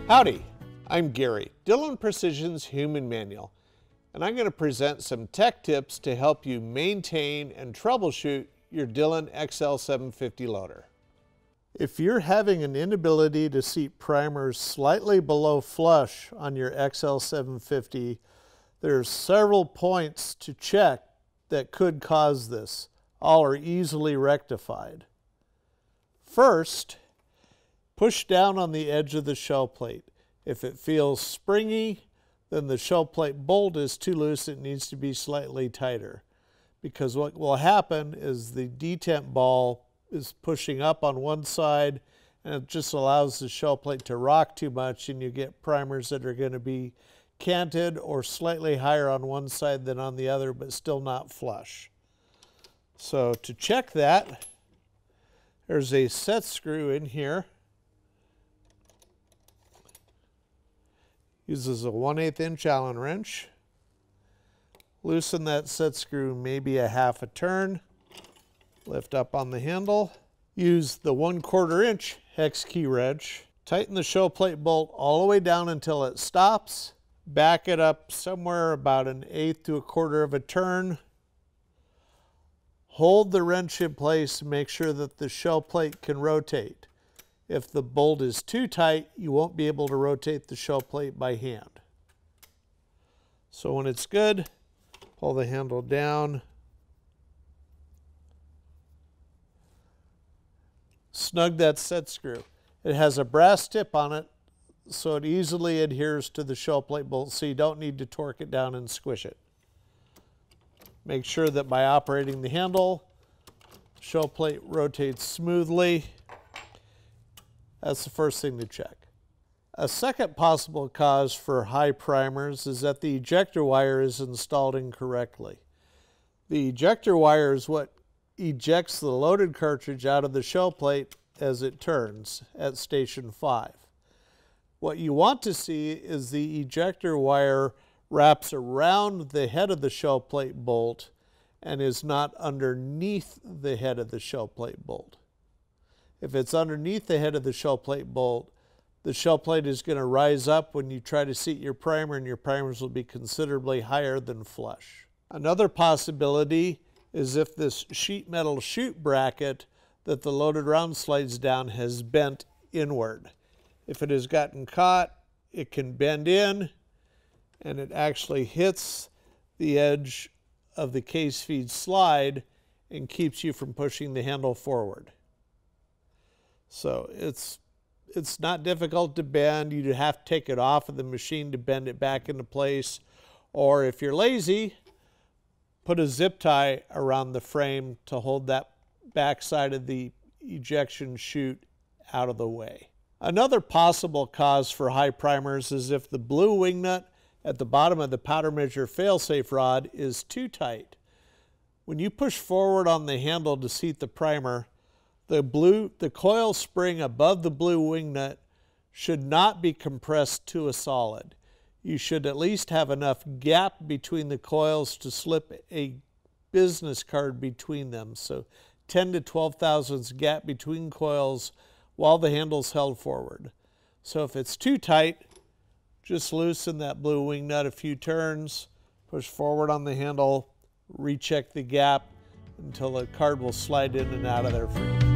Howdy, I'm Gary, Dillon Precision's Human Manual, and I'm going to present some tech tips to help you maintain and troubleshoot your Dillon XL750 loader. If you're having an inability to seat primers slightly below flush on your XL750, there's several points to check that could cause this. All are easily rectified. First, push down on the edge of the shell plate. If it feels springy, then the shell plate bolt is too loose. It needs to be slightly tighter, because what will happen is the detent ball is pushing up on one side, and it just allows the shell plate to rock too much, and you get primers that are going to be canted or slightly higher on one side than on the other, but still not flush. So to check that, there's a set screw in here. Uses a 1/8 inch Allen wrench. Loosen that set screw maybe a half a turn. Lift up on the handle. Use the 1/4 inch hex key wrench. Tighten the shell plate bolt all the way down until it stops. Back it up somewhere about 1/8 to 1/4 of a turn. Hold the wrench in place and make sure that the shell plate can rotate. If the bolt is too tight, you won't be able to rotate the shell plate by hand. So when it's good, pull the handle down. Snug that set screw. It has a brass tip on it, so it easily adheres to the shell plate bolt, so you don't need to torque it down and squish it. Make sure that by operating the handle, the shell plate rotates smoothly. That's the first thing to check. A second possible cause for high primers is that the ejector wire is installed incorrectly. The ejector wire is what ejects the loaded cartridge out of the shell plate as it turns at station 5. What you want to see is the ejector wire wraps around the head of the shell plate bolt and is not underneath the head of the shell plate bolt. If it's underneath the head of the shell plate bolt, the shell plate is going to rise up when you try to seat your primer, and your primers will be considerably higher than flush. Another possibility is if this sheet metal chute bracket that the loaded round slides down has bent inward. If it has gotten caught, it can bend in, and it actually hits the edge of the case feed slide and keeps you from pushing the handle forward. So it's not difficult to bend. You have to take it off of the machine to bend it back into place, or if you're lazy, put a zip tie around the frame to hold that back side of the ejection chute out of the way. Another possible cause for high primers is if the blue wing nut at the bottom of the powder measure failsafe rod is too tight. When you push forward on the handle to seat the primer, the coil spring above the blue wing nut should not be compressed to a solid. You should at least have enough gap between the coils to slip a business card between them. So 10 to 12 thousandths gap between coils while the handle's held forward. So if it's too tight, just loosen that blue wing nut a few turns, push forward on the handle, recheck the gap until the card will slide in and out of there free.